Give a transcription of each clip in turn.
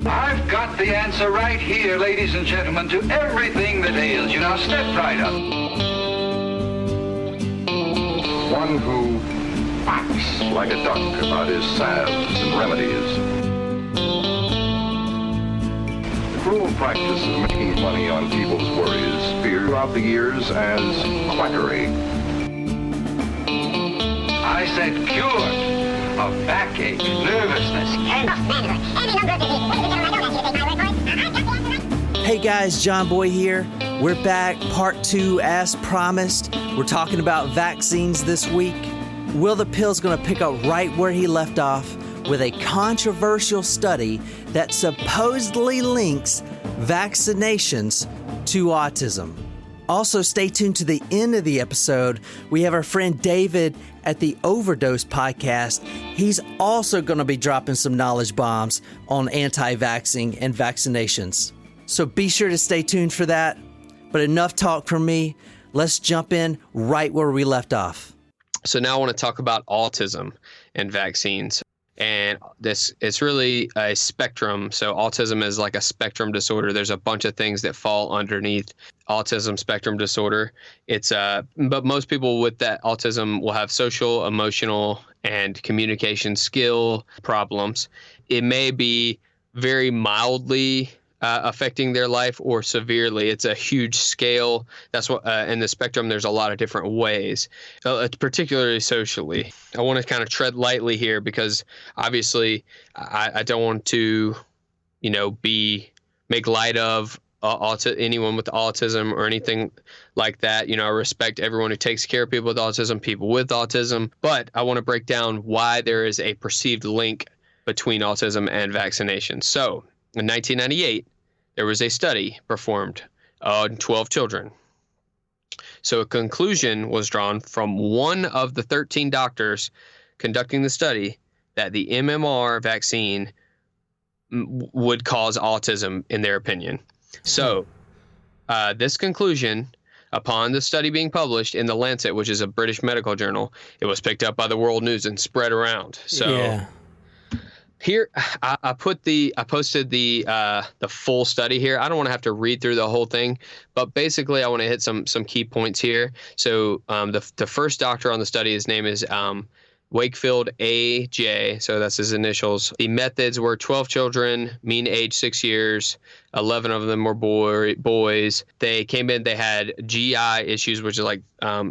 I've got the answer right here, ladies and gentlemen, to everything that ails you. Now step right up. One who quacks like a duck about his salves and remedies. The cruel practice of making money on people's worries, feared throughout the years as quackery. I said cured of backache, nervousness, Hey guys, John Boy here. We're back, part 2 as promised. We're talking about vaccines this week. Will the Pill's going to pick up right where he left off with a controversial study that supposedly links vaccinations to autism. Also, stay tuned to the end of the episode. We have our friend David at the Overdose podcast. He's also going to be dropping some knowledge bombs on anti-vaxxing and vaccinations. So be sure to stay tuned for that. But enough talk from me. Let's jump in right where we left off. So now I want to talk about autism and vaccines. And it's really a spectrum. So autism is like a spectrum disorder. There's a bunch of things that fall underneath autism spectrum disorder. But most people with that autism will have social, emotional, and communication skill problems. It may be very mildly affecting their life or severely. It's a huge scale. That's what in the spectrum, there's a lot of different ways, particularly socially. I want to kind of tread lightly here because obviously I don't want to, make light of anyone with autism or anything like that. I respect everyone who takes care of people with autism, but I want to break down why there is a perceived link between autism and vaccination. So in 1998, there was a study performed on 12 children. So a conclusion was drawn from one of the 13 doctors conducting the study that the MMR vaccine would cause autism, in their opinion. So this conclusion, upon the study being published in The Lancet, which is a British medical journal, it was picked up by the world news and spread around. So. Yeah. Here, I posted the full study here. I don't want to have to read through the whole thing, but basically I want to hit some key points here. So the first doctor on the study, his name is Wakefield A.J., so that's his initials. The methods were 12 children, mean age 6 years, 11 of them were boys. They came in, they had GI issues, which is like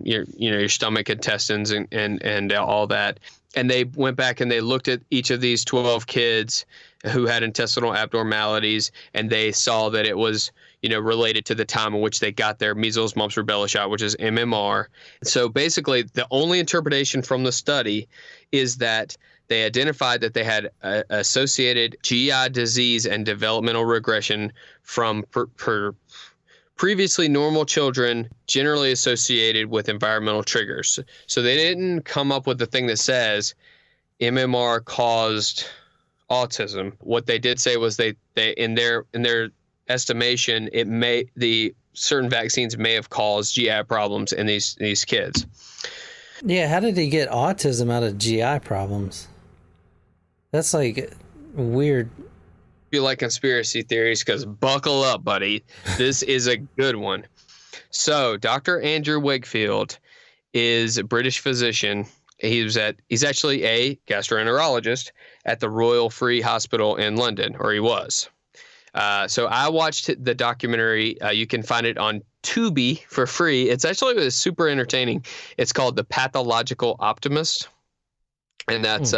your stomach, intestines, and all that. And they went back and they looked at each of these 12 kids who had intestinal abnormalities, and they saw that it was, related to the time in which they got their measles, mumps, rubella shot, which is MMR. So basically, the only interpretation from the study is that they identified that they had associated GI disease and developmental regression from previously normal children generally associated with environmental triggers. So they didn't come up with the thing that says MMR caused autism. What they did say was they in their estimation, the certain vaccines may have caused GI problems in these kids. Yeah, how did he get autism out of GI problems? That's like weird. You like conspiracy theories, because buckle up, buddy. This is a good one. So Dr. Andrew Wakefield is a British physician. He's actually a gastroenterologist at the Royal Free Hospital in London, or he was. So I watched the documentary. You can find it on Tubi for free. It's actually super entertaining. It's called The Pathological Optimist, and that's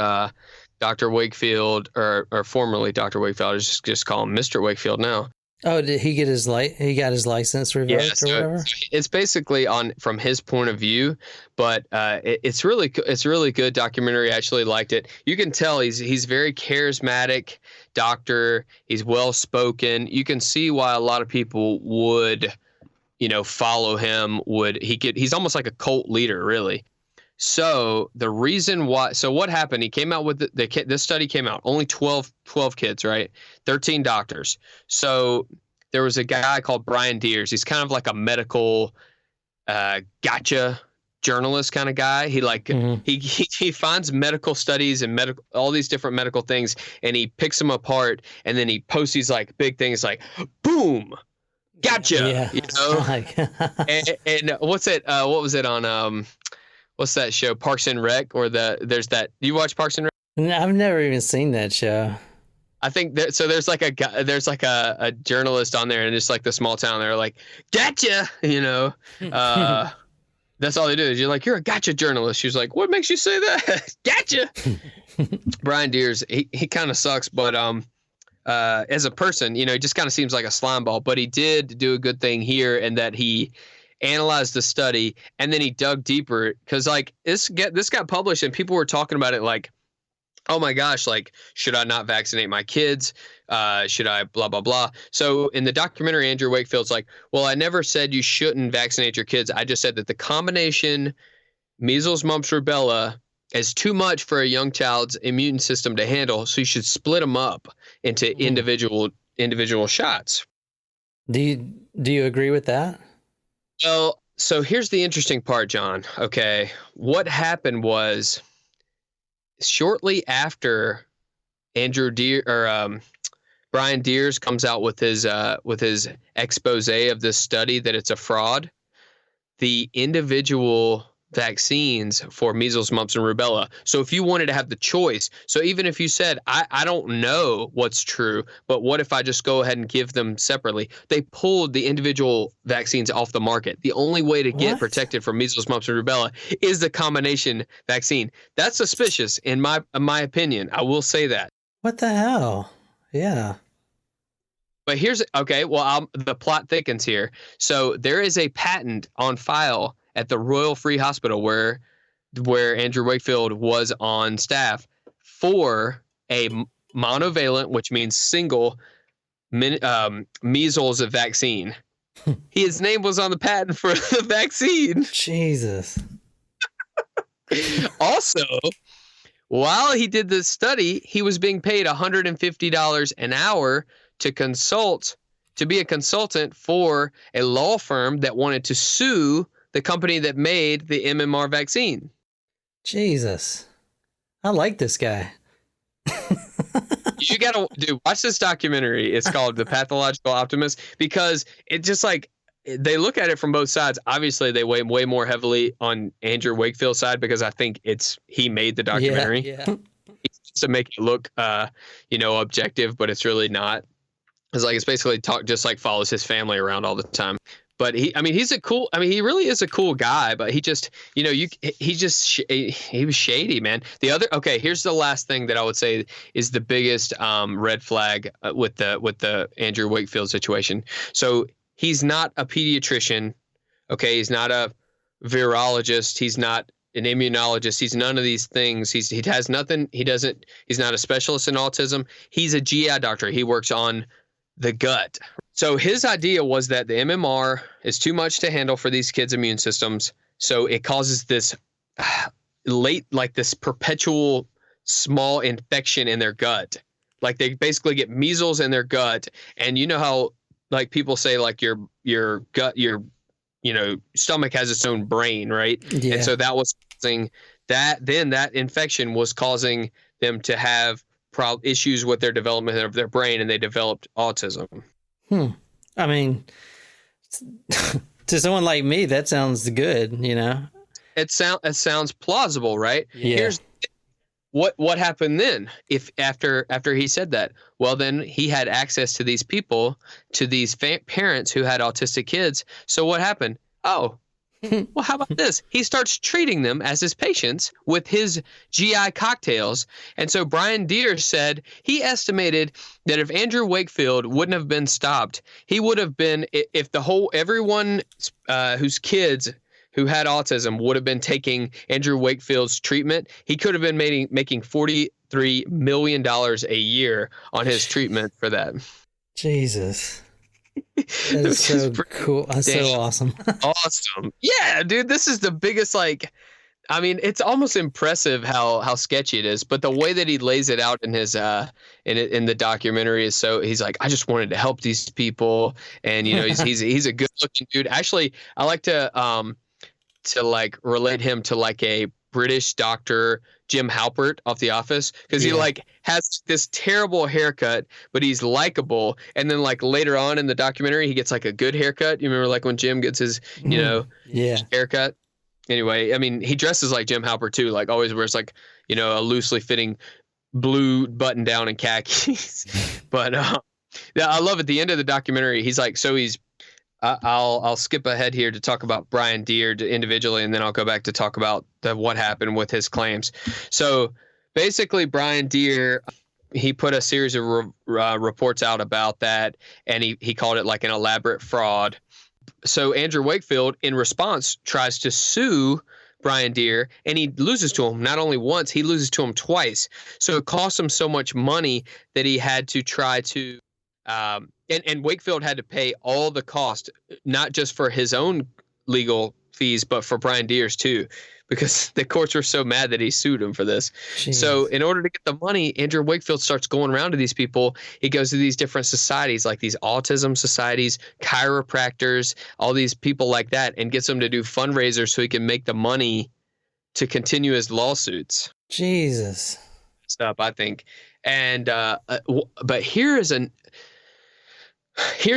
Dr. Wakefield, or formerly Dr. Wakefield. I just call him Mr. Wakefield now. Oh, did he get he got his license revoked or whatever? It's basically from his point of view, but it's really good documentary. I actually liked it. You can tell he's very charismatic doctor. He's well spoken. You can see why a lot of people would, follow him. He's almost like a cult leader, really. So the reason why, what happened? He came out with this study came out, only 12 kids, right? 13 doctors. So there was a guy called Brian Deers. He's kind of like a medical gotcha journalist kind of guy. He like he finds medical studies and all these different medical things, and he picks them apart, and then he posts these like big things like boom, gotcha. Yeah. You know. and what's it? What was it on? What's that show? Parks and Rec, or there's that. Do you watch Parks and Rec? No, I've never even seen that show. I think there's like a guy, there's like a journalist on there, and it's like the small town. They're like, gotcha, you know. That's all they do. Is you're like, you're a gotcha journalist. She's like, what makes you say that? Gotcha. Brian Deers, he kind of sucks, but as a person, you know, he just kind of seems like a slime ball. But he did do a good thing here, in that he analyzed the study, and then he dug deeper, because like this got published, and people were talking about it like, oh my gosh, like, should I not vaccinate my kids? Should I blah, blah, blah. So in the documentary, Andrew Wakefield's like, well, I never said you shouldn't vaccinate your kids. I just said that the combination measles, mumps, rubella is too much for a young child's immune system to handle. So you should split them up into individual shots. Do you agree with that? Well, so here's the interesting part, John. Okay. What happened was, shortly after Brian Deers comes out with his expose of this study that it's a fraud, the individual vaccines for measles, mumps, and rubella. So if you wanted to have the choice, so even if you said, I don't know what's true, but what if I just go ahead and give them separately? They pulled the individual vaccines off the market. The only way to get protected from measles, mumps, and rubella is the combination vaccine. That's suspicious in my opinion. I will say that. What the hell? Yeah. But the plot thickens here. So there is a patent on file at the Royal Free Hospital where Andrew Wakefield was on staff, for a monovalent, which means single, measles vaccine. His name was on the patent for the vaccine. Jesus. Also, while he did this study, he was being paid $150 an hour to be a consultant for a law firm that wanted to sue the company that made the MMR vaccine. Jesus. I like this guy. You gotta watch this documentary. It's called The Pathological Optimist, because it just like, they look at it from both sides. Obviously, they weigh way more heavily on Andrew Wakefield's side, because I think he made the documentary. Yeah. To make it look, objective, but it's really not. It's basically just like follows his family around all the time. But he really is a cool guy, but he just, he was shady, man. Here's the last thing that I would say is the biggest red flag with the Andrew Wakefield situation. So he's not a pediatrician. Okay. He's not a virologist. He's not an immunologist. He's none of these things. He has nothing. He's not a specialist in autism. He's a GI doctor. He works on the gut. So his idea was that the MMR is too much to handle for these kids' immune systems. So it causes this this perpetual small infection in their gut. Like they basically get measles in their gut. And you know how like people say like your gut, your stomach has its own brain, right? Yeah. And so that was causing that. Then that infection was causing them to have issues with their development of their brain, and they developed autism. I mean, to someone like me, that sounds good, It sounds plausible, right? Yeah. Here's what happened then. If after he said that, well, then he had access to these people, to these parents who had autistic kids. So what happened? Oh, well, how about this? He starts treating them as his patients with his GI cocktails. And so Brian Deere said he estimated that if Andrew Wakefield wouldn't have been stopped, he would have been, if everyone whose kids who had autism would have been taking Andrew Wakefield's treatment, he could have been making $43 million a year on his treatment for that. Jesus. That is so cool. That's so awesome. Awesome. Yeah, dude, this is the biggest, it's almost impressive how sketchy it is, but the way that he lays it out in his in the documentary is he's like, I just wanted to help these people, and he's a good looking dude. Actually, I like to to like relate him to like a British doctor, Jim Halpert off The Office, because he like has this terrible haircut, but he's likable. And then like later on in the documentary, he gets like a good haircut. You remember like when Jim gets his, you know, haircut? Anyway, I mean, he dresses like Jim Halpert too, like always wears like, you know, a loosely fitting blue button down and khakis. But yeah, I love at the end of the documentary, he's like, so he's, I'll skip ahead here to talk about Brian Deere individually, and then I'll go back to talk about what happened with his claims. So basically, Brian Deere, he put a series of reports out about that, and he called it like an elaborate fraud. So Andrew Wakefield, in response, tries to sue Brian Deere, and he loses to him not only once, he loses to him twice. So it cost him so much money that he had to try to and Wakefield had to pay all the cost, not just for his own legal fees, but for Brian Deere's too, because the courts were so mad that he sued him for this. Jeez. So in order to get the money, Andrew Wakefield starts going around to these people. He goes to these different societies, like these autism societies, chiropractors, all these people like that, and gets them to do fundraisers so he can make the money to continue his lawsuits. Jesus. Stuff, I think. And but here's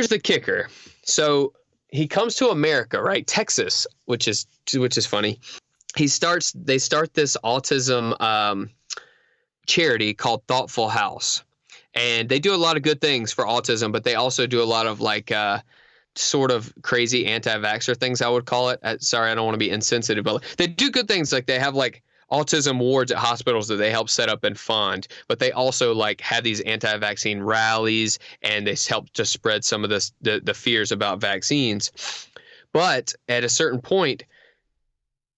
the kicker. So he comes to America, right? Texas, which is funny. They start this autism charity called Thoughtful House. And they do a lot of good things for autism, but they also do a lot of like sort of crazy anti-vaxxer things, I would call it. Sorry, I don't want to be insensitive, but they do good things. Like they have like autism wards at hospitals that they help set up and fund, but they also like have these anti-vaccine rallies, and they help to spread some of the fears about vaccines. But at a certain point,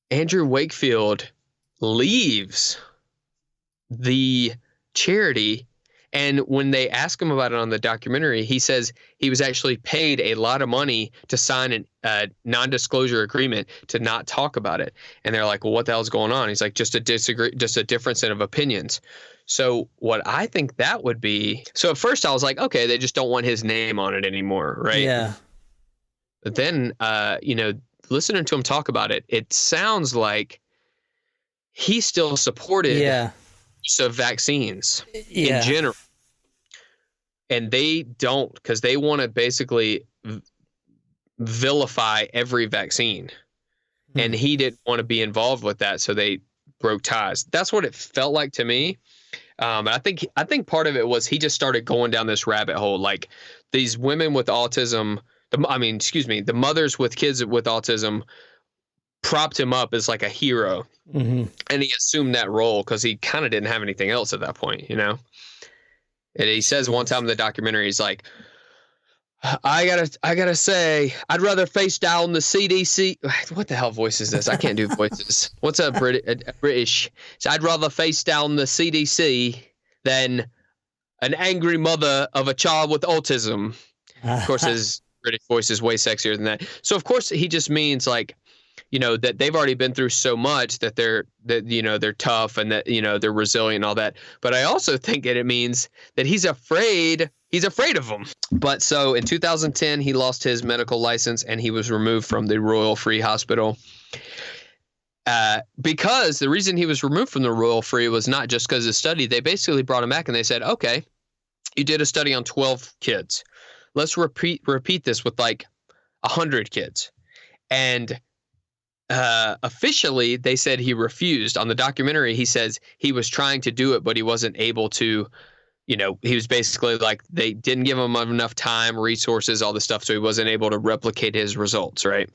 Andrew Wakefield leaves the charity, and when they ask him about it on the documentary, he says he was actually paid a lot of money to sign a non-disclosure agreement to not talk about it. And they're like, well, what the hell's going on? He's like, just a difference of opinions. So what I think that would be, so at first I was like, okay, they just don't want his name on it anymore, right? Yeah. But then, listening to him talk about it, it sounds like he still supported use of vaccines in general. And they don't, because they want to basically vilify every vaccine. And he didn't want to be involved with that, so they broke ties. That's what it felt like to me. And I think part of it was he just started going down this rabbit hole. Like these women with autism, the mothers with kids with autism propped him up as like a hero. Mm-hmm. And he assumed that role because he kind of didn't have anything else at that point, you know? And he says one time in the documentary, he's like, I gotta say, I'd rather face down the CDC. What the hell voice is this? I can't do voices. What's a British? So I'd rather face down the CDC than an angry mother of a child with autism. Of course, his British voice is way sexier than that. So of course he just means like, you know, that they've already been through so much that they're tough and that, you know, they're resilient and all that. But I also think that it means that he's afraid of them. But so in 2010, he lost his medical license and he was removed from the Royal Free Hospital. Because the reason he was removed from the Royal Free was not just because of the study. They basically brought him back and they said, okay, you did a study on 12 kids. Let's repeat this with like 100 kids. And officially, they said he refused. On the documentary, he says he was trying to do it, but he wasn't able to. You know, he was basically like they didn't give him enough time, resources, all this stuff, so he wasn't able to replicate his results, right?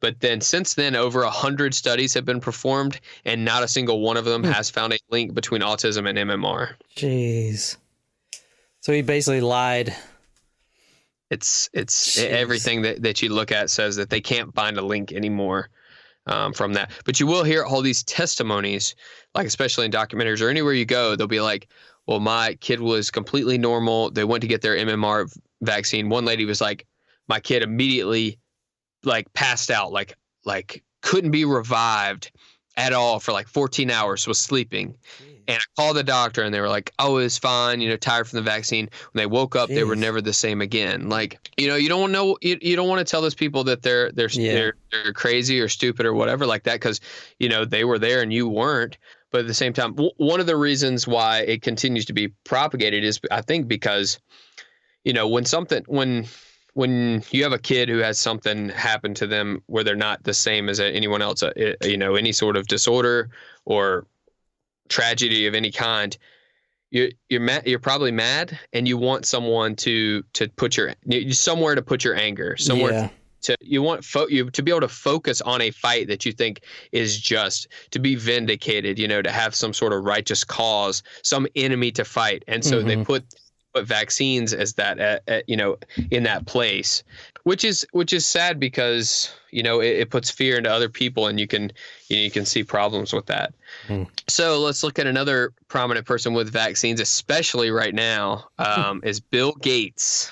But then since then, over 100 studies have been performed, and not a single one of them has found a link between autism and MMR. Jeez. So he basically lied. It's everything that you look at says that they can't find a link anymore. From that. But you will hear all these testimonies, like especially in documentaries or anywhere you go, they'll be like, well, my kid was completely normal. They went to get their MMR vaccine. One lady was like, my kid immediately like passed out, like couldn't be revived. at all for like 14 hours, was sleeping. And I called the doctor and they were like, oh, it was fine, tired from the vaccine. When they woke up, they were never the same again. Like, you don't want to know, you don't want to tell those people that they're crazy or stupid or whatever like that, because, they were there and you weren't. But at the same time, one of the reasons why it continues to be propagated is, I think, because, when you have a kid who has something happen to them where they're not the same as anyone else, any sort of disorder or tragedy of any kind, you're probably mad, and you want someone to put somewhere to put your anger, somewhere you want you to be able to focus on a fight that you think is just, to be vindicated, to have some sort of righteous cause, some enemy to fight, and so they put vaccines as that in that place, which is sad, because it puts fear into other people, and you can see problems with that. So let's look at another prominent person with vaccines, especially right now, is Bill Gates.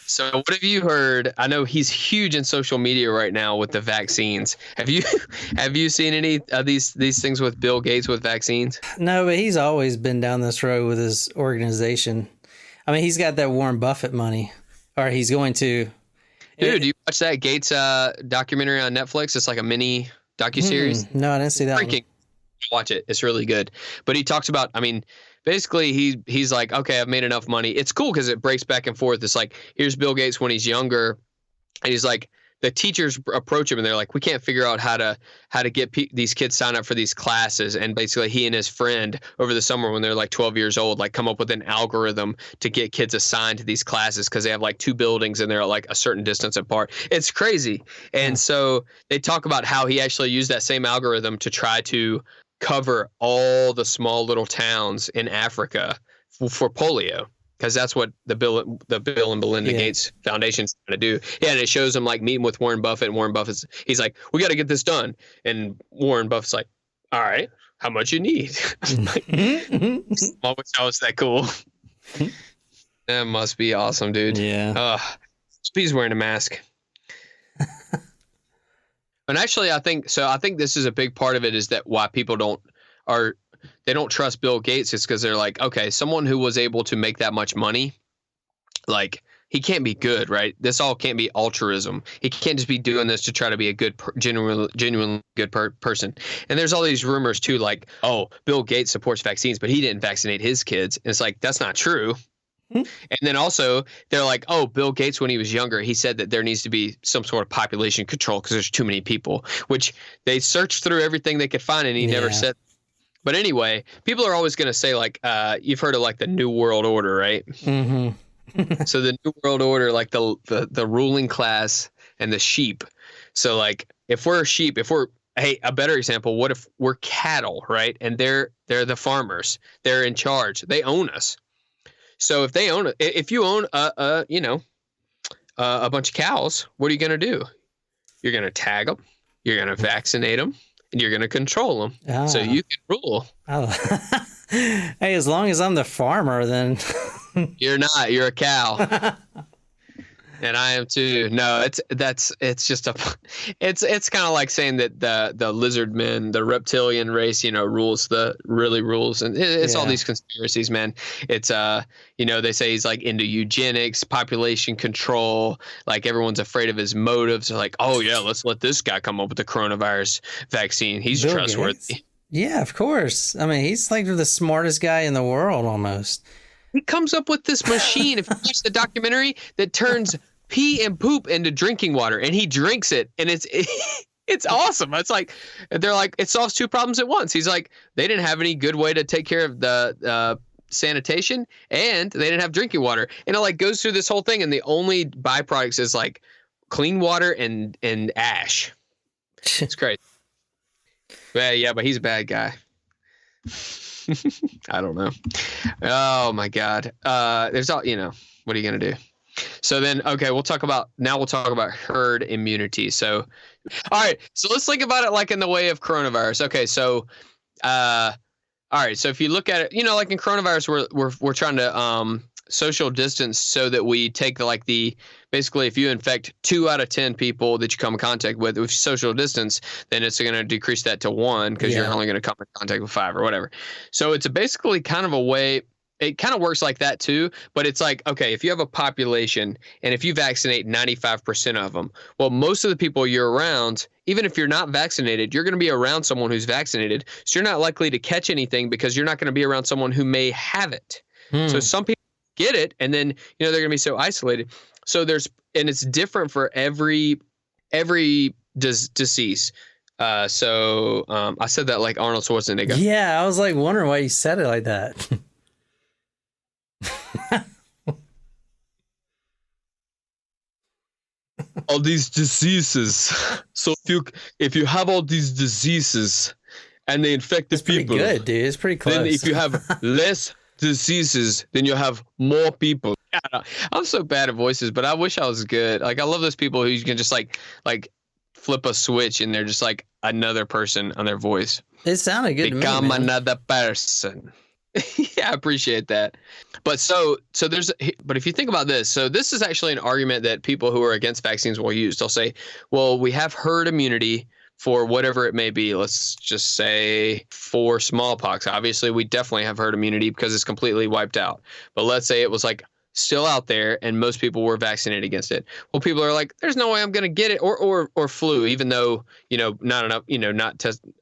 So what have you heard? I know he's huge in social media right now with the vaccines. Have you seen any of these things with Bill Gates with vaccines? No, but he's always been down this road with his organization. I mean, he's got that Warren Buffett money, or he's going to. Dude, do you watch that Gates documentary on Netflix? It's like a mini docuseries. No, I didn't see that one. Watch it. It's really good. But he talks about, basically he's like, okay, I've made enough money. It's cool because it breaks back and forth. It's like, here's Bill Gates when he's younger, and he's like, the teachers approach him and they're like, we can't figure out how to get these kids signed up for these classes. And basically he and his friend over the summer, when they're like 12 years old, like come up with an algorithm to get kids assigned to these classes, because they have like 2 buildings and they're like a certain distance apart. It's crazy. And so they talk about how he actually used that same algorithm to try to cover all the small little towns in Africa for polio. Because that's what the Bill and Melinda Gates Foundation's trying to do. Yeah, and it shows him like meeting with Warren Buffett, and Warren he's like, we got to get this done. And Warren Buffett's like, all right, how much you need? I'm like, always was that cool. That must be awesome, dude. Yeah. He's wearing a mask. And actually, I think this is a big part of it, is that why people don't trust Bill Gates is because they're like, okay, someone who was able to make that much money, like, he can't be good, right? This all can't be altruism. He can't just be doing this to try to be a good, genuinely good person. And there's all these rumors too, like, oh, Bill Gates supports vaccines, but he didn't vaccinate his kids. And it's like, that's not true. And then also they're like, oh, Bill Gates, when he was younger, he said that there needs to be some sort of population control because there's too many people, which they searched through everything they could find, and he never said. But anyway, people are always going to say, like, you've heard of like the New World Order, right? So the New World Order, like the ruling class and the sheep. So like, if we're a sheep, hey, a better example, what if we're cattle, right? And they're the farmers, they're in charge, they own us. So if they own it, if you own a bunch of cows, what are you going to do? You're going to tag them, you're going to vaccinate them, and you're going to control them so you can rule. Oh. Hey, as long as I'm the farmer, then. You're not. You're a cow. And I am too. No, it's just it's kind of like saying that the lizard men, the reptilian race, rules, and it's all these conspiracies, man. It's they say he's like into eugenics, population control, like everyone's afraid of his motives. They're like, oh yeah, let's let this guy come up with the coronavirus vaccine. He's Bill trustworthy. Gates? Yeah, of course. I mean, he's like the smartest guy in the world almost. He comes up with this machine, if you watch the documentary, that turns pee and poop into drinking water, and he drinks it, and it's awesome. It's like, they're like, it solves 2 problems at once. He's like, they didn't have any good way to take care of the sanitation, and they didn't have drinking water, and it like goes through this whole thing, and the only byproducts is like clean water and ash. It's crazy. But he's a bad guy. I don't know. Oh my God. There's all, what are you going to do? So then, okay, we'll talk about herd immunity. So, all right. So let's think about it like in the way of coronavirus. Okay. So, all right. So if you look at it, like in coronavirus, we're trying to social distance so that we take basically if you infect 2 out of 10 people that you come in contact with social distance, then it's going to decrease that to 1 because you're only going to come in contact with 5 or whatever. So it's basically kind of a way. It kind of works like that too, but it's like, okay, if you have a population and if you vaccinate 95% of them, well, most of the people you're around, even if you're not vaccinated, you're going to be around someone who's vaccinated. So you're not likely to catch anything because you're not going to be around someone who may have it. So some people get it and then, they're going to be so isolated. So and it's different for every disease. I said that like Arnold Schwarzenegger. Yeah. I was like wondering why you said it like that. All these diseases. So if you have all these diseases and they infect the people, good, dude. It's pretty close. Then if you have less diseases, then you'll have more people. I'm so bad at voices, but I wish I was good. Like I love those people who you can just like flip a switch and they're just like another person on their voice. It sounded good to me. Become another person. Yeah, I appreciate that. But but if you think about this, so this is actually an argument that people who are against vaccines will use. They'll say, well, we have herd immunity for whatever it may be. Let's just say for smallpox. Obviously, we definitely have herd immunity because it's completely wiped out. But let's say it was like still out there and most people were vaccinated against it. Well, people are like, there's no way I'm going to get it, or flu, even though, not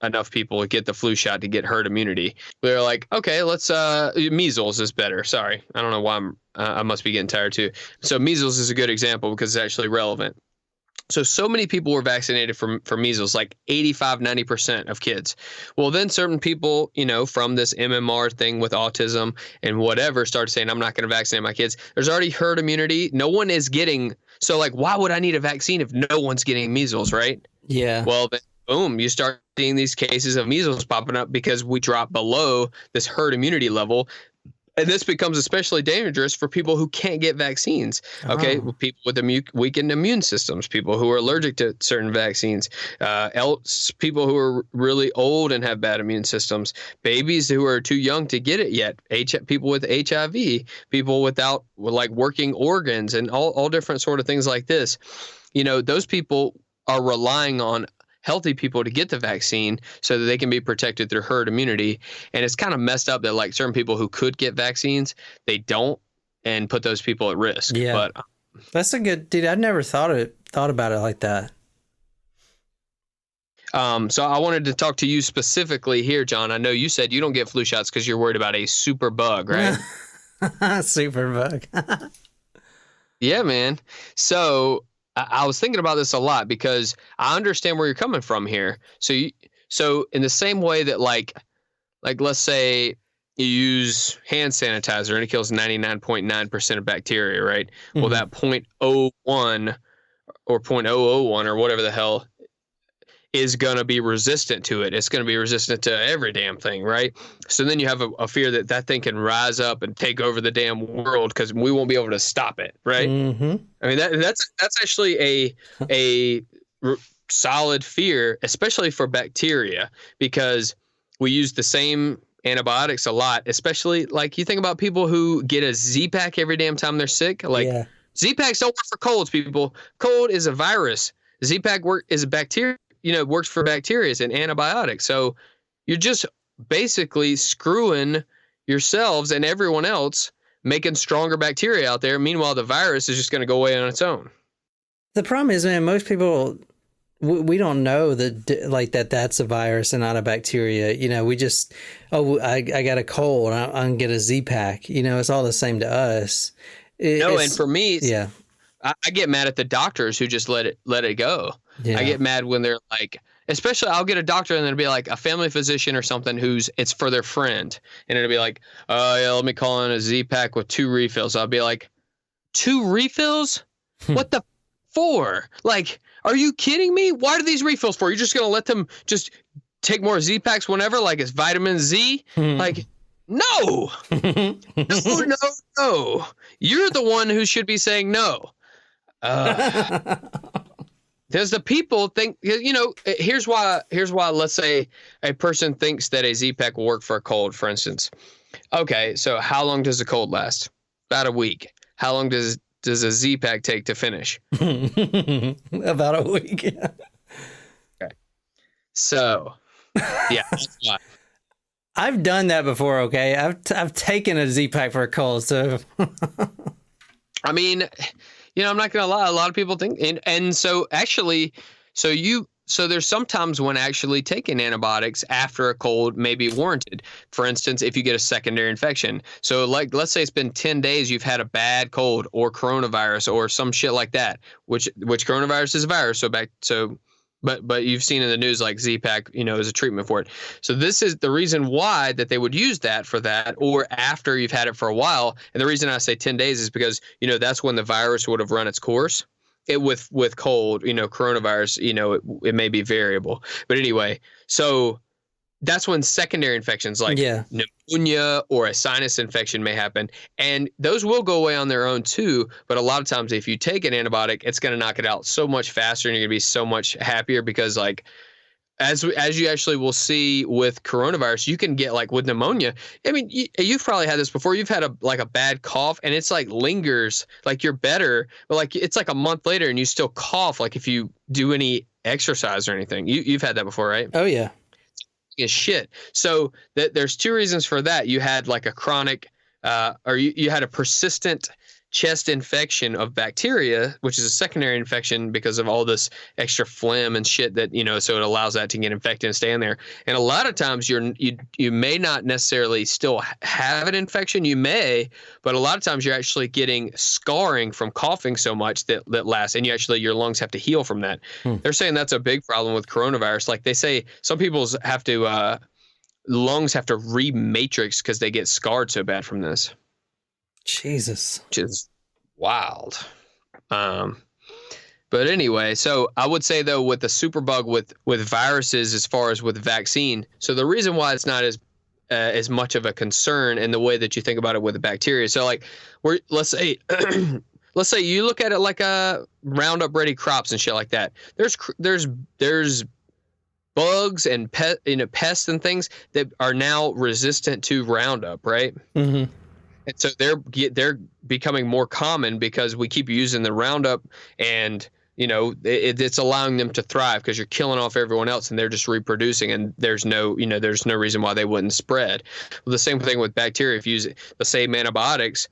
enough people get the flu shot to get herd immunity. They're like, okay, let's, measles is better. Sorry. I don't know why I must be getting tired too. So measles is a good example because it's actually relevant. So many people were vaccinated for measles, like 85, 90% of kids. Well, then certain people, from this MMR thing with autism and whatever, start saying, I'm not going to vaccinate my kids. There's already herd immunity. No one is getting. So like, why would I need a vaccine if no one's getting measles, right? Yeah. Well, then boom, you start seeing these cases of measles popping up because we drop below this herd immunity level. And this becomes especially dangerous for people who can't get vaccines. Okay, people with weakened immune systems, people who are allergic to certain vaccines, people who are really old and have bad immune systems, babies who are too young to get it yet, people with HIV, people without working organs, and all different sort of things like this. Those people are relying on healthy people to get the vaccine so that they can be protected through herd immunity. And it's kind of messed up that certain people who could get vaccines, they don't, and put those people at risk. Yeah. But that's a good, dude. I'd never thought about it like that. So I wanted to talk to you specifically here, John. I know you said you don't get flu shots because you're worried about a super bug, right? Super bug. Yeah, man. So I was thinking about this a lot because I understand where you're coming from here. So in the same way that like let's say you use hand sanitizer and it kills 99.9% of bacteria, right? Mm-hmm. Well, that 0.01 or 0.001 or whatever the hell is going to be resistant to it. It's going to be resistant to every damn thing, right? So then you have a fear that thing can rise up and take over the damn world because we won't be able to stop it, right? Mm-hmm. I mean, that's actually a solid fear, especially for bacteria, because we use the same antibiotics a lot, especially you think about people who get a Z-Pack every damn time they're sick. Z-Packs don't work for colds, people. Cold is a virus. Z-Pack is a bacteria. Works for bacteria and antibiotics. So you're just basically screwing yourselves and everyone else, making stronger bacteria out there. Meanwhile, the virus is just going to go away on its own. The problem is, man, most people, we don't know that that's a virus and not a bacteria. We just, I got a cold, I can get a Z-Pack. It's all the same to us. And for me, yeah, I get mad at the doctors who just let it go. Yeah. I get mad when they're like, especially I'll get a doctor and it'll be like a family physician or something it's for their friend. And it'll be like, oh yeah, let me call in a Z-Pack with 2 refills. I'll be like, 2 refills? What the for? Are you kidding me? What are these refills for? You're just going to let them just take more Z-Packs whenever, it's vitamin Z? No. No. You're the one who should be saying no. Does the people think, here's why, let's say a person thinks that a Z-Pack will work for a cold, for instance. Okay, so how long does a cold last? About a week. How long does a Z-Pack take to finish? About a week. Yeah. Okay. So, yeah, that's why. I've done that before. Okay, I've taken a Z-Pack for a cold. So, I mean, I'm not gonna lie. A lot of people think, and so actually, so there's sometimes when actually taking antibiotics after a cold may be warranted. For instance, if you get a secondary infection. So like, let's say it's been 10 days, you've had a bad cold or coronavirus or some shit like that, which coronavirus is a virus. But you've seen in the news like Z-Pack, is a treatment for it. So this is the reason why that they would use that for that, or after you've had it for a while. And the reason I say 10 days is because, that's when the virus would have run its course. With cold, coronavirus, it may be variable. But anyway, so that's when secondary infections like pneumonia or a sinus infection may happen. And those will go away on their own too. But a lot of times if you take an antibiotic, it's going to knock it out so much faster and you're going to be so much happier because like as you actually will see with coronavirus, you can get like with pneumonia. I mean, you've probably had this before. You've had a bad cough and it's like lingers, like you're better, but like it's like a month later and you still cough. Like if you do any exercise or anything, you've had that before, right? Oh yeah. Is shit. So there's two reasons for that. You had like a chronic, or you had a persistent chest infection of bacteria, which is a secondary infection because of all this extra phlegm and shit that, so it allows that to get infected and stay in there. And a lot of times you may not necessarily still have an infection. You may, but a lot of times you're actually getting scarring from coughing so much that lasts, and your lungs have to heal from that. They're saying that's a big problem with coronavirus. Like they say some people's have to, lungs have to rematrix because they get scarred so bad from this. Jesus. Which is wild. But anyway, so I would say though with the superbug with viruses as far as with vaccine, so the reason why it's not as much of a concern in the way that you think about it with the bacteria. So like let's say you look at it like a Roundup Ready crops and shit like that. There's bugs and pests and things that are now resistant to Roundup, right? Mm-hmm. And so they're becoming more common because we keep using the Roundup, and it's allowing them to thrive because you're killing off everyone else and they're just reproducing, and there's no reason why they wouldn't spread. Well, the same thing with bacteria. If you use the same antibiotics,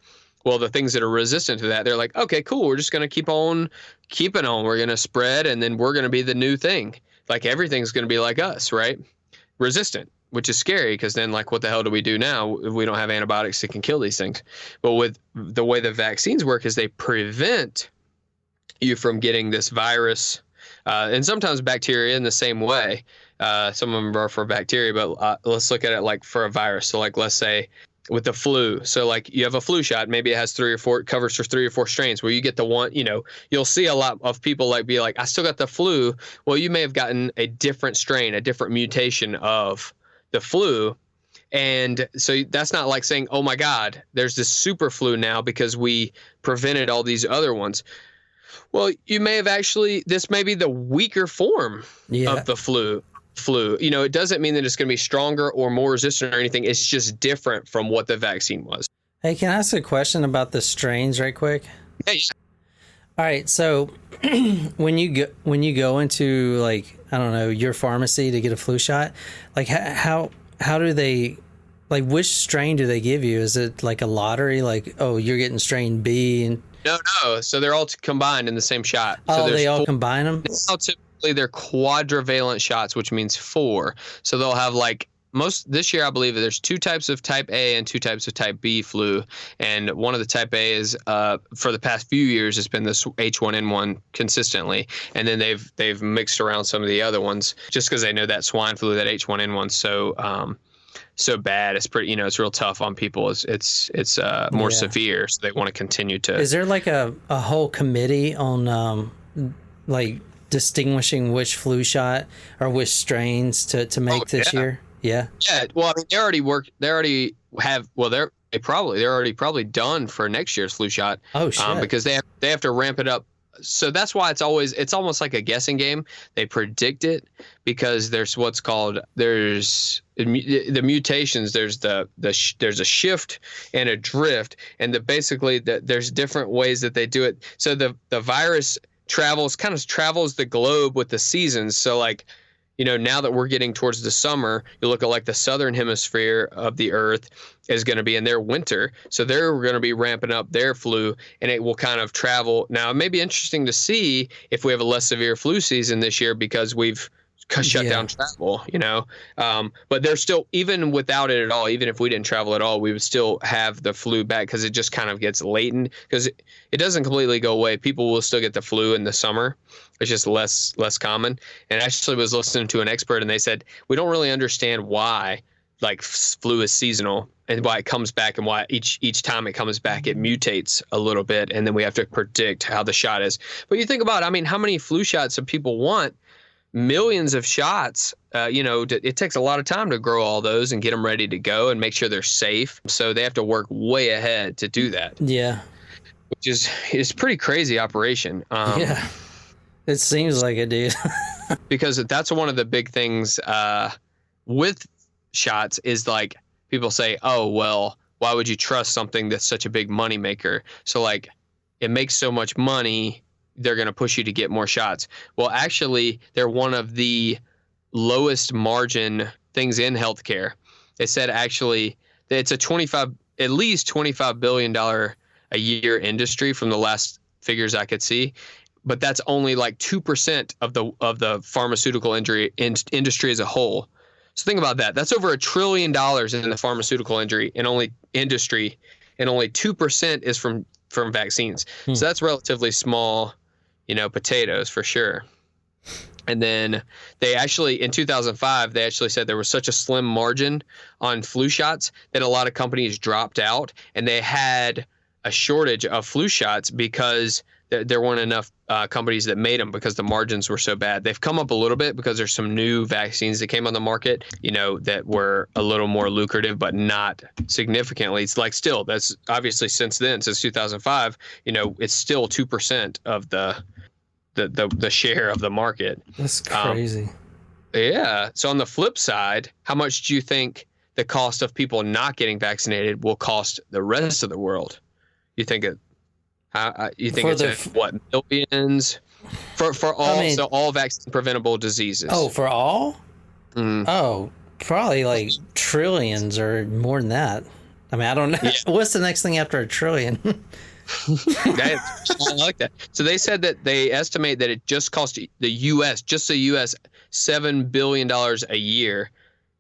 well, the things that are resistant to that, they're like, okay, cool, we're just going to keep on keeping on. We're going to spread, and then we're going to be the new thing. Like everything's going to be like us, right? Resistant. Which is scary because then, like, what the hell do we do now if we don't have antibiotics that can kill these things? But with the way the vaccines work is they prevent you from getting this virus, and sometimes bacteria in the same way. Some of them are for bacteria, but let's look at it like for a virus. So, like, let's say with the flu. So, like, you have a flu shot. Maybe it has covers for 3 or 4 strains where you get the one, you'll see a lot of people like be like, I still got the flu. Well, you may have gotten a different strain, a different mutation of the flu. And so that's not like saying, oh my God, there's this super flu now because we prevented all these other ones. Well, you may have this may be the weaker form of the flu. It doesn't mean that it's going to be stronger or more resistant or anything. It's just different from what the vaccine was. Hey, can I ask a question about the strains right quick? Yeah. All right. So when you go into, like, I don't know, your pharmacy to get a flu shot, like how do they, like, which strain do they give you? Is it like a lottery? Like, oh, you're getting strain B and no. So they're all combined in the same shot. Oh, so they all combine them? Typically they're quadrivalent shots, which means 4. So they'll have like this year, I believe there's 2 types of type A and 2 types of type B flu. And one of the type A is, for the past few years, has been this H1N1 consistently. And then they've mixed around some of the other ones just because they know that swine flu, that H1N1 so bad. It's pretty, it's real tough on people. It's more severe. So they want to continue to. Is there like a whole committee on, like, distinguishing which flu shot or which strains to make this year? Yeah. Yeah. Well, I mean, they're already probably done for next year's flu shot. Oh shit. Because they have to ramp it up. So that's why it's almost like a guessing game. They predict it because there's the mutations, there's there's a shift and a drift, and basically there's different ways that they do it. So the virus travels the globe with the seasons. So like, now that we're getting towards the summer, you look at like the southern hemisphere of the earth is going to be in their winter. So they're going to be ramping up their flu, and it will kind of travel. Now, it may be interesting to see if we have a less severe flu season this year because we've shut down travel, but they're still, even without it at all, even if we didn't travel at all, we would still have the flu back because it just kind of gets latent because it doesn't completely go away. People will still get the flu in the summer. It's just less common. And I actually was listening to an expert, and they said, we don't really understand why like flu is seasonal and why it comes back, and why each time it comes back, it mutates a little bit. And then we have to predict how the shot is. But you think about, how many flu shots do people want? Millions of shots, it takes a lot of time to grow all those and get them ready to go and make sure they're safe. So they have to work way ahead to do that. Yeah. Which is pretty crazy operation. Yeah. It seems like it, dude. Because that's one of the big things with shots is like people say, oh, well, why would you trust something that's such a big money maker? So like it makes so much money, they're going to push you to get more shots. Well, actually, they're one of the lowest margin things in healthcare. They said actually that it's at least $25 billion a year industry from the last figures I could see. But that's only like 2% of the pharmaceutical industry as a whole. So think about that. That's over $1 trillion in the pharmaceutical industry, and only 2% is from vaccines. So that's relatively small, potatoes for sure. And then they actually, in 2005, they actually said there was such a slim margin on flu shots that a lot of companies dropped out, and they had a shortage of flu shots because there weren't enough companies that made them because the margins were so bad. They've come up a little bit because there's some new vaccines that came on the market, that were a little more lucrative, but not significantly. It's like still, that's obviously since 2005, it's still 2% of the share of the market. That's crazy. Yeah. So on the flip side, how much do you think the cost of people not getting vaccinated will cost the rest of the world? You think what, millions for all, so all vaccine preventable diseases? Oh, for all? Oh, probably like trillions or more than that. I don't know. Yeah. What's the next thing after a trillion? I like that. So they said that they estimate that it just cost the U.S. $7 billion a year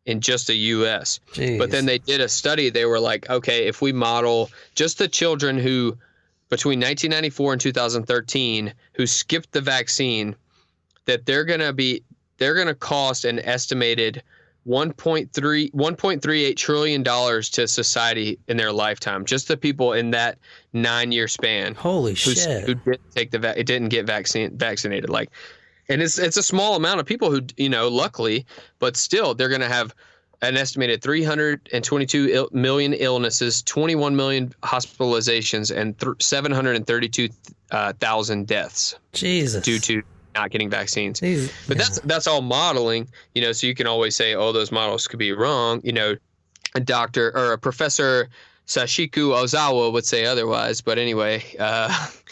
in just the U.S. Jeez. But then they did a study. They were like, okay, if we model just the children who between 1994 and 2013 who skipped the vaccine, that they're going to cost an estimated $1.38 trillion to society in their lifetime. Just the people in that 9-year span. Holy shit! Who didn't take didn't get vaccinated. And it's a small amount of people who, luckily, but still they're going to have an estimated 322 million illnesses, 21 million hospitalizations, and 732,000 deaths. Jesus. Due to not getting vaccines. Jesus. But that's all modeling, so you can always say, oh, those models could be wrong. A doctor or a professor Sashiku Ozawa would say otherwise. But anyway,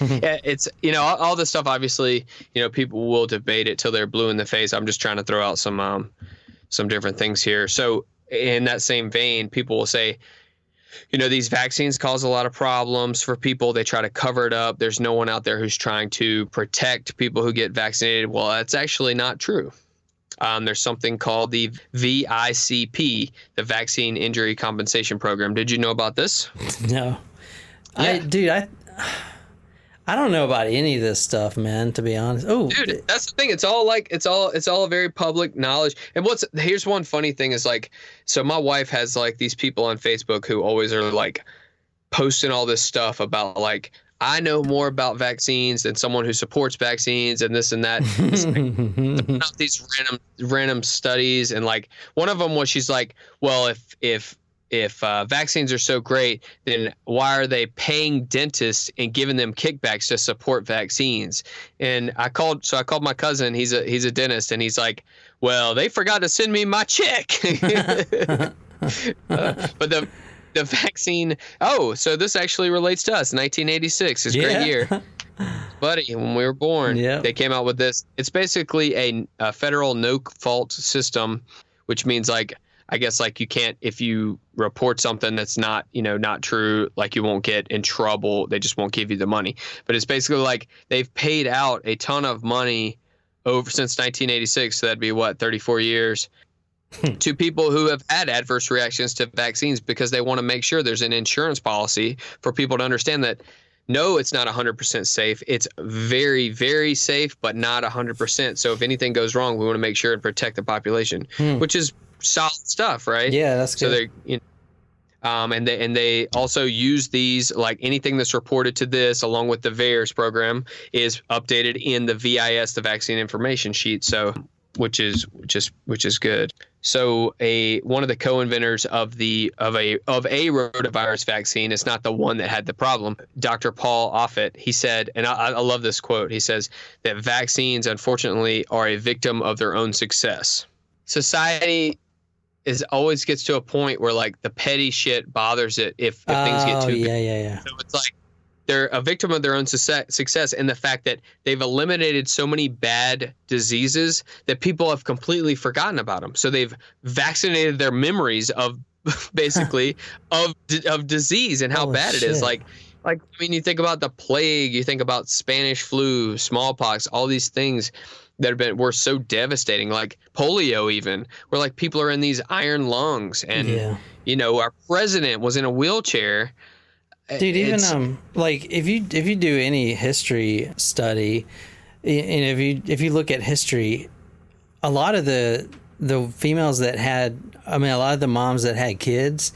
it's, all this stuff, obviously, people will debate it till they're blue in the face. I'm just trying to throw out some different things here. So in that same vein, people will say, these vaccines cause a lot of problems for people. They try to cover it up. There's no one out there who's trying to protect people who get vaccinated. Well, that's actually not true. There's something called the VICP, the Vaccine Injury Compensation Program. Did you know about this? No. Yeah. I don't know about any of this stuff, man, to be honest. Oh, dude, that's the thing. It's all very public knowledge. And here's one funny thing is so my wife has these people on Facebook who always are posting all this stuff about I know more about vaccines than someone who supports vaccines and this and that. These random studies, and one of them was she's like, well, if vaccines are so great, then why are they paying dentists and giving them kickbacks to support vaccines? And I called my cousin. He's a dentist, and he's like, well, they forgot to send me my check. But the vaccine. Oh, so this actually relates to us. 1986 is a great year. Buddy, when we were born, they came out with this. It's basically a federal no-fault system, which means like, I guess like you can't, if you report something that's not true, like you won't get in trouble. They just won't give you the money. But it's basically like they've paid out a ton of money over since 1986. So that'd be 34 years to people who have had adverse reactions to vaccines, because they want to make sure there's an insurance policy for people to understand that. No, it's not 100% safe. It's very, very safe, but not 100%. So if anything goes wrong, we want to make sure and protect the population, which is solid stuff, right? Yeah, that's good. So and they also use these, like anything that's reported to this, along with the VAERS program, is updated in the VIS, the vaccine information sheet. So which is good. So one of the co-inventors of a rotavirus vaccine is not the one that had the problem. Dr. Paul Offit, he said, and I love this quote. He says that vaccines, unfortunately, are a victim of their own success. Society always gets to a point where like the petty shit bothers it if things get too big. So it's like they're a victim of their own success, and the fact that they've eliminated so many bad diseases that people have completely forgotten about them. So they've vaccinated their memories of basically of disease and how bad it is. Like I mean, you think about the plague, you think about Spanish flu, smallpox, all these things that were so devastating, like polio even, where like people are in these iron lungs, and our president was in a wheelchair. Dude, even like if you do any history study, and if you look at history, a lot of the females that had, a lot of the moms that had kids,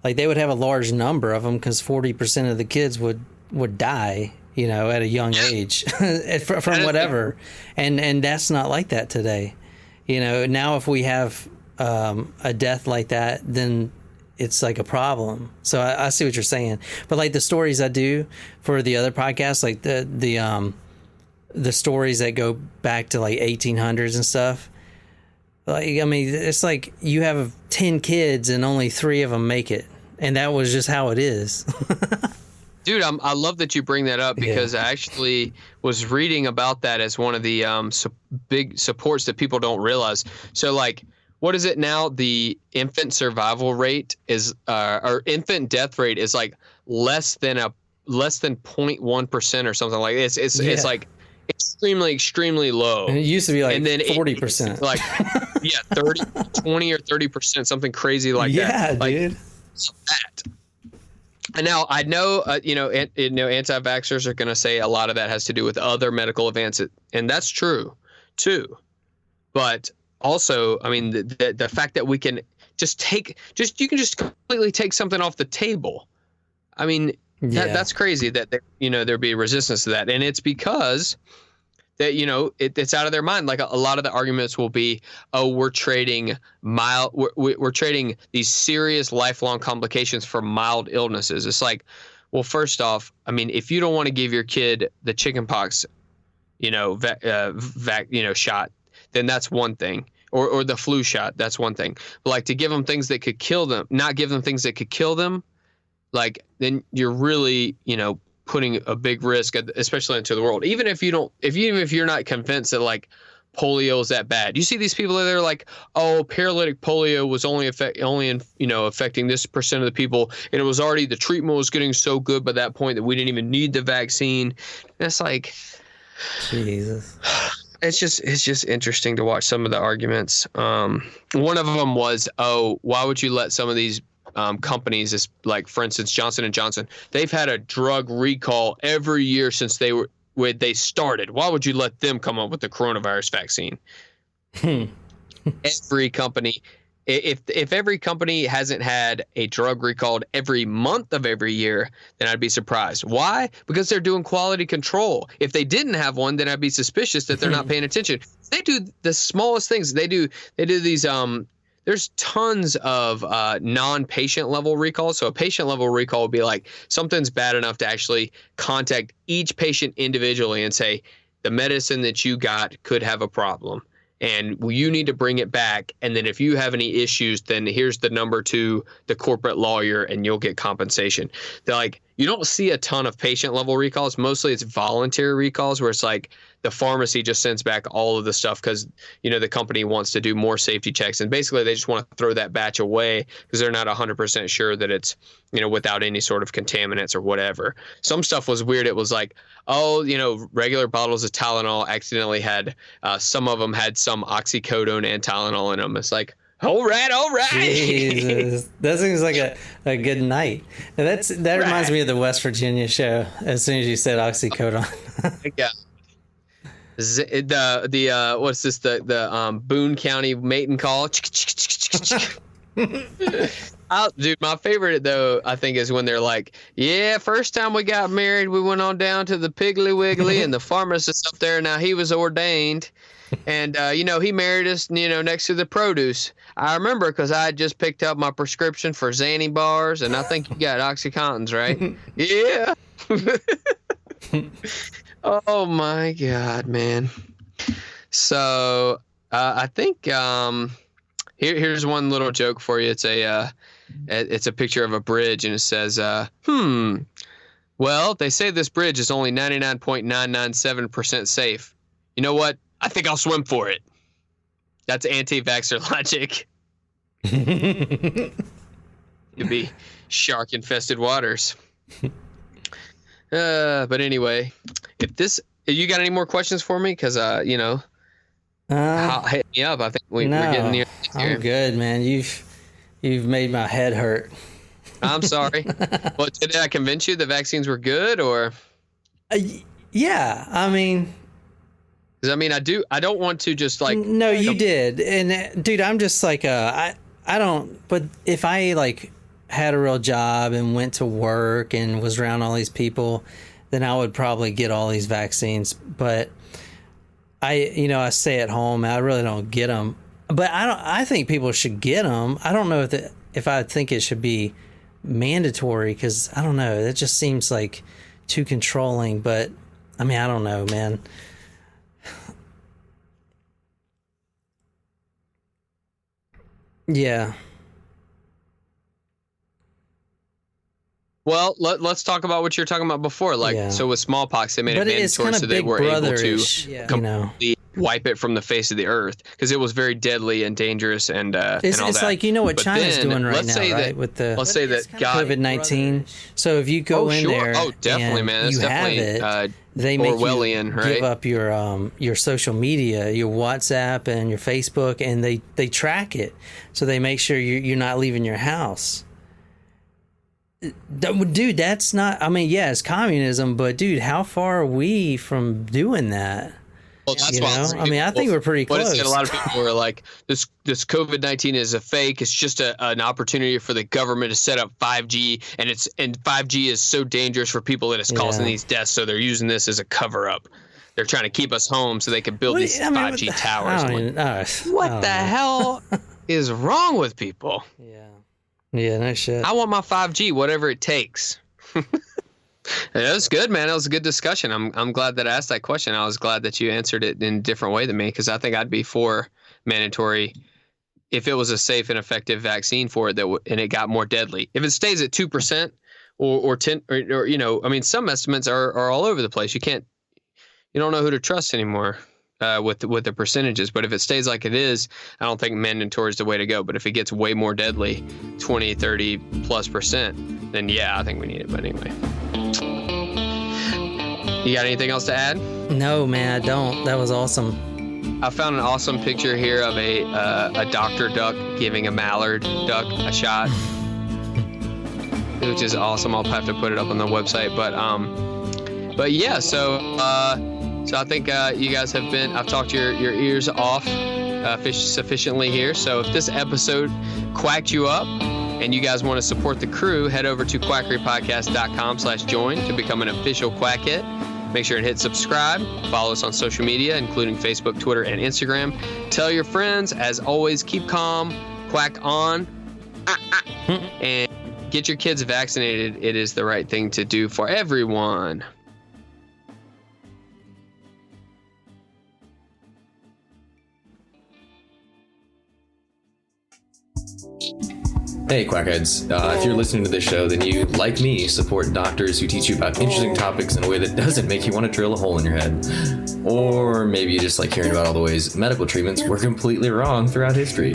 like they would have a large number of them, because 40% of the kids would die, at a young age from whatever, and that's not like that today. Now if we have a death like that, then it's like a problem. So I see what you're saying. But like the stories I do for the other podcasts, like the stories that go back to like 1800s and stuff. Like, it's like you have 10 kids and only 3 of them make it. And that was just how it is. Dude, I love that you bring that up, because I actually was reading about that as one of the big supports that people don't realize. So like, what is it now? The infant survival rate is, or infant death rate is like less than 0.1% or something like this. It's like extremely low. And it used to be like 40%. Like 20 or 30%, something crazy like that. Yeah, dude. That. And now I know, anti-vaxxers are going to say a lot of that has to do with other medical advances, and that's true too. But also, the fact that we can you can just completely take something off the table. That's crazy that there'd be resistance to that. And it's because that, it's out of their mind. Like a lot of the arguments will be, oh, we're trading we're trading these serious lifelong complications for mild illnesses. It's like, well, first off, if you don't want to give your kid the chickenpox, shot, then that's one thing. Or the flu shot, that's one thing. But like to give them things that could kill them, not give them things that could kill them, like then you're really, putting a big risk, especially into the world. Even if you're not convinced that like polio is that bad. You see these people that are like, oh, paralytic polio was only affecting this percent of the people, and it was already, the treatment was getting so good by that point that we didn't even need the vaccine. And it's like, Jesus. It's just interesting to watch some of the arguments. One of them was, oh, why would you let some of these companies, like for instance Johnson & Johnson, they've had a drug recall every year since they started. Why would you let them come up with the coronavirus vaccine? Every company, if every company hasn't had a drug recalled every month of every year, then I'd be surprised. Why? Because they're doing quality control. If they didn't have one, then I'd be suspicious that they're not paying attention. They do the smallest things. They do these there's tons of non-patient level recalls. So a patient level recall would be like something's bad enough to actually contact each patient individually and say, the medicine that you got could have a problem, and you need to bring it back. And then if you have any issues, then here's the number to the corporate lawyer and you'll get compensation. They're like, you don't see a ton of patient level recalls. Mostly it's voluntary recalls where it's like the pharmacy just sends back all of the stuff because, you know, the company wants to do more safety checks. And basically they just want to throw that batch away because they're not 100% sure that it's, you know, without any sort of contaminants or whatever. Some stuff was weird. It was like, oh, you know, regular bottles of Tylenol accidentally had, some of them had some oxycodone and Tylenol in them. It's like, all right. Jesus. That seems like a good night. And that reminds me of the West Virginia show. As soon as you said oxycodone. Yeah. The what's this? The Boone County mating call. Dude, my favorite though, I think, is when they're like, yeah, first time we got married, we went on down to the Piggly Wiggly and the pharmacist up there. Now he was ordained. And, you know, he married us, you know, next to the produce. I remember because I had just picked up my prescription for Xanny bars, and I think you got Oxycontins, right? Yeah. Oh, my God, man. So I think here's one little joke for you. It's a picture of a bridge, and it says, well, they say this bridge is only 99.997% safe. You know what? I think I'll swim for it. That's anti-vaxxer logic. It'd be shark-infested waters. But anyway, you got any more questions for me? Because, you know, hit me up. I think we're getting near. I'm good, man. You've made my head hurt. I'm sorry. Well, did I convince you the vaccines were good, or? Yeah, I mean. Because, I mean, I don't want to just like. No, you did. And dude, I'm just like, I don't, but if I like had a real job and went to work and was around all these people, then I would probably get all these vaccines. But I stay at home. I really don't get them. But I think people should get them. I don't know if I think it should be mandatory, because I don't know. It just seems like too controlling. But I mean, I don't know, man. Yeah. Well, let's talk about what you're talking about before. Like, so with smallpox, they made it mandatory so they were able to completely wipe it from the face of the earth, because it was very deadly and dangerous and all it's that. like, you know what China's doing right now, right? With the COVID-19. So if you go in there, definitely, man, that's definitely they make Orwellian, you give up your social media, your WhatsApp and your Facebook, and they track it. So they make sure you're not leaving your house. Dude, that's not, I mean, yeah, it's communism, but dude, how far are we from doing that? Well, that's why I mean, I think we're pretty close. A lot of people were like, this COVID-19 is a fake. It's just an opportunity for the government to set up 5G, and 5G is so dangerous for people that it's causing these deaths. So they're using this as a cover up. They're trying to keep us home so they can build these 5G towers. What the hell is wrong with people? Yeah, no shit. I want my 5G, whatever it takes. It was good, man. It was a good discussion. I'm glad that I asked that question. I was glad that you answered it in a different way than me, because I think I'd be for mandatory if it was a safe and effective vaccine for it and it got more deadly. If it stays at 2% or 10, or you know, I mean, some estimates are all over the place. You don't know who to trust anymore with the percentages. But if it stays like it is, I don't think mandatory is the way to go. But if it gets way more deadly, 20, 30+%, then yeah, I think we need it. But anyway. You got anything else to add? No, man, I don't. That was awesome. I found an awesome picture here of a Dr. Duck giving a mallard duck a shot, which is awesome. I'll have to put it up on the website. But yeah, so I think you guys have been. I've talked your ears off sufficiently here. So if this episode quacked you up, and you guys want to support the crew, head over to quackerypodcast.com/join to become an official Quack Hit. Make sure and hit subscribe. Follow us on social media, including Facebook, Twitter, and Instagram. Tell your friends. As always, keep calm, quack on, and get your kids vaccinated. It is the right thing to do for everyone. Hey, Quackheads. If you're listening to this show, then you, like me, support doctors who teach you about interesting topics in a way that doesn't make you want to drill a hole in your head. Or maybe you just like hearing about all the ways medical treatments were completely wrong throughout history.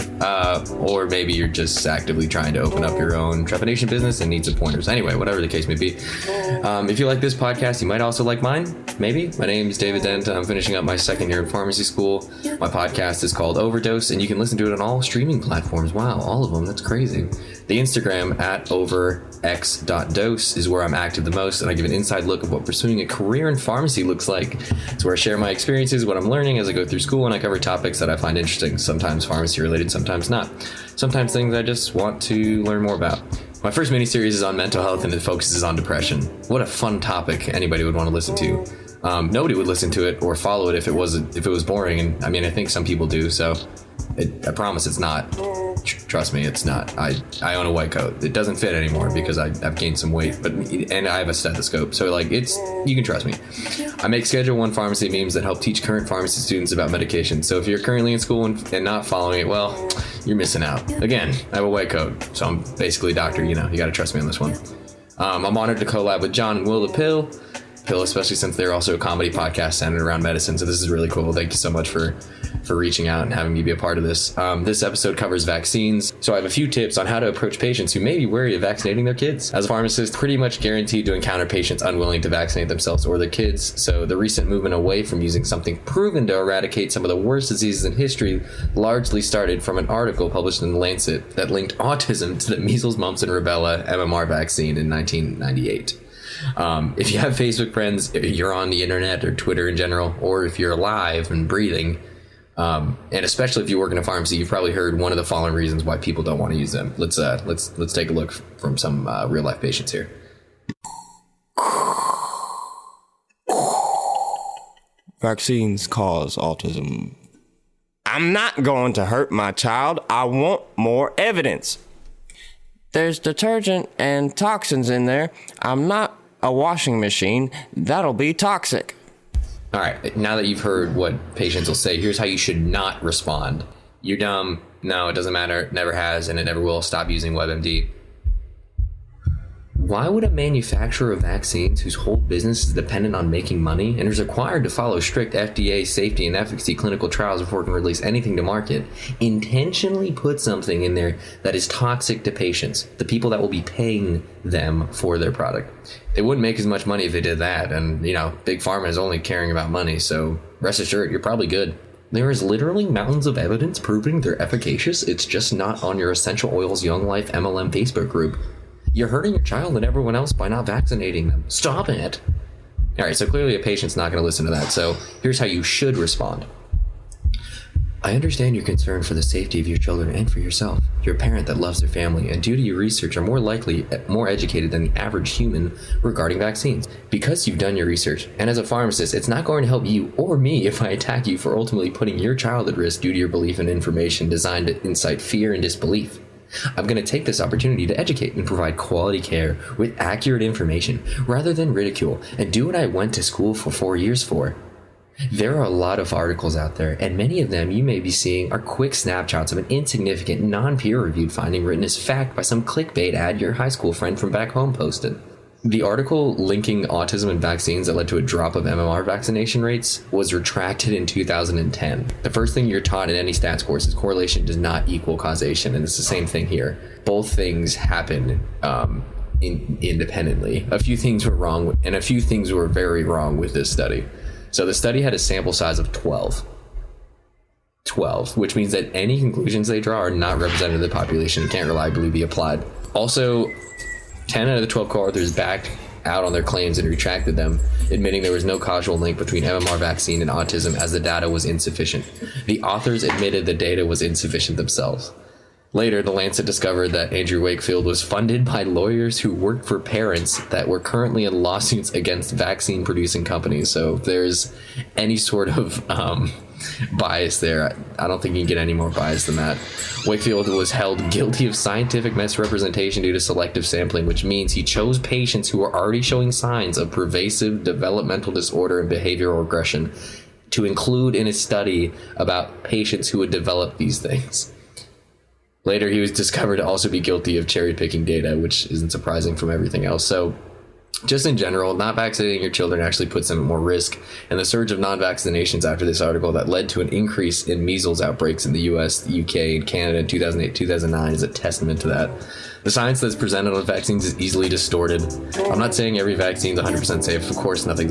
Or maybe you're just actively trying to open up your own trepanation business and need some pointers. Anyway, whatever the case may be. If you like this podcast, you might also like mine. Maybe. My name is David Dent. I'm finishing up my second year in pharmacy school. My podcast is called Overdose, and you can listen to it on all streaming platforms. Wow, all of them. That's crazy. The Instagram at overx.dose is where I'm active the most, and I give an inside look of what pursuing a career in pharmacy looks like. It's where I share my experiences, what I'm learning as I go through school, and I cover topics that I find interesting, sometimes pharmacy related, sometimes not. Sometimes things I just want to learn more about. My first mini-series is on mental health, and it focuses on depression. What a fun topic anybody would want to listen to. Nobody would listen to it or follow it if it was boring, and I mean, I think some people do, so I promise it's not. Trust me, it's not. I own a white coat. It doesn't fit anymore because I've gained some weight, and I have a stethoscope, so like you can trust me. I make Schedule 1 pharmacy memes that help teach current pharmacy students about medication. So if you're currently in school and not following it, well, you're missing out. Again, I have a white coat, so I'm basically a doctor. You got to trust me on this one. I'm honored to collab with John and Will the Pill, especially since they're also a comedy podcast centered around medicine. So this is really cool. Thank you so much for reaching out and having me be a part of this. This episode covers vaccines. So I have a few tips on how to approach patients who may be wary of vaccinating their kids. As a pharmacist, pretty much guaranteed to encounter patients unwilling to vaccinate themselves or their kids. So the recent movement away from using something proven to eradicate some of the worst diseases in history largely started from an article published in The Lancet that linked autism to the measles, mumps, and rubella MMR vaccine in 1998. If you have Facebook friends, if you're on the internet or Twitter in general, or if you're alive and breathing, and especially if you work in a pharmacy, you've probably heard one of the following reasons why people don't want to use them. Let's take a look from some real life patients here. Vaccines cause autism. I'm not going to hurt my child. I want more evidence. There's detergent and toxins in there. I'm not a washing machine. That'll be toxic. All right, now that you've heard what patients will say, here's how you should not respond. You're dumb. No, it doesn't matter. It never has, and it never will. Stop using WebMD. Why would a manufacturer of vaccines whose whole business is dependent on making money and is required to follow strict FDA safety and efficacy clinical trials before it can release anything to market intentionally put something in there that is toxic to patients, the people that will be paying them for their product? They wouldn't make as much money if they did that, and Big Pharma is only caring about money, so rest assured, you're probably good. There is literally mountains of evidence proving they're efficacious. It's just not on your Essential Oils Young Life MLM Facebook group. You're hurting your child and everyone else by not vaccinating them. Stop it. All right, so clearly a patient's not going to listen to that. So here's how you should respond. I understand your concern for the safety of your children and for yourself. You're a parent that loves their family and due to your research are more likely more educated than the average human regarding vaccines. Because you've done your research, and as a pharmacist, it's not going to help you or me if I attack you for ultimately putting your child at risk due to your belief in information designed to incite fear and disbelief. I'm going to take this opportunity to educate and provide quality care with accurate information rather than ridicule and do what I went to school for 4 years for. There are a lot of articles out there, and many of them you may be seeing are quick snapshots of an insignificant, non-peer-reviewed finding written as fact by some clickbait ad your high school friend from back home posted. The article linking autism and vaccines that led to a drop of MMR vaccination rates was retracted in 2010. The first thing you're taught in any stats course is correlation does not equal causation, and it's the same thing here. Both things happen independently. A few things were wrong, and a few things were very wrong with this study. So the study had a sample size of 12, which means that any conclusions they draw are not representative of the population and can't reliably be applied. Also, 10 out of the 12 co-authors backed out on their claims and retracted them, admitting there was no causal link between MMR vaccine and autism as the data was insufficient. The authors admitted the data was insufficient themselves. Later, The Lancet discovered that Andrew Wakefield was funded by lawyers who worked for parents that were currently in lawsuits against vaccine-producing companies. So if there's any sort of bias there. I don't think you can get any more biased than that. Wakefield was held guilty of scientific misrepresentation due to selective sampling, which means he chose patients who were already showing signs of pervasive developmental disorder and behavioral aggression to include in his study about patients who would develop these things. Later, he was discovered to also be guilty of cherry-picking data, which isn't surprising from everything else. So, just in general, not vaccinating your children actually puts them at more risk. And the surge of non-vaccinations after this article that led to an increase in measles outbreaks in the US, the UK, and Canada in 2008, 2009 is a testament to that. The science that's presented on vaccines is easily distorted. I'm not saying every vaccine is 100% safe. Of course, nothing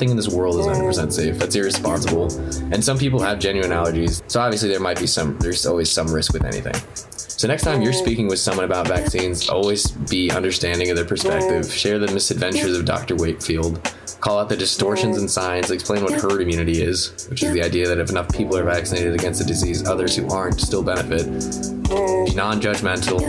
in this world is 100% safe. That's irresponsible. And some people have genuine allergies. So obviously there's always some risk with anything. So next time you're speaking with someone about vaccines, always be understanding of their perspective. Share the misadventures of Dr. Wakefield. Call out the distortions in science. Explain what herd immunity is, which is the idea that if enough people are vaccinated against a disease, others who aren't still benefit. Be non-judgmental.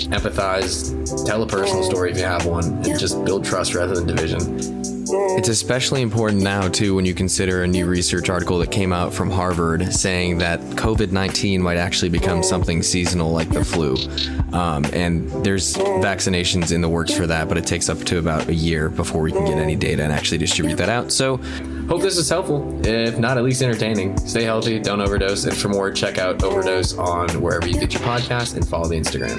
Empathize. Tell a personal story if you have one. And just build trust rather than division. It's especially important now, too, when you consider a new research article that came out from Harvard saying that COVID-19 might actually become something seasonal like the flu. And there's vaccinations in the works for that, but it takes up to about a year before we can get any data and actually distribute that out. So hope this is helpful, if not at least entertaining. Stay healthy, don't overdose. And for more, check out Overdose on wherever you get your podcast and follow the Instagram.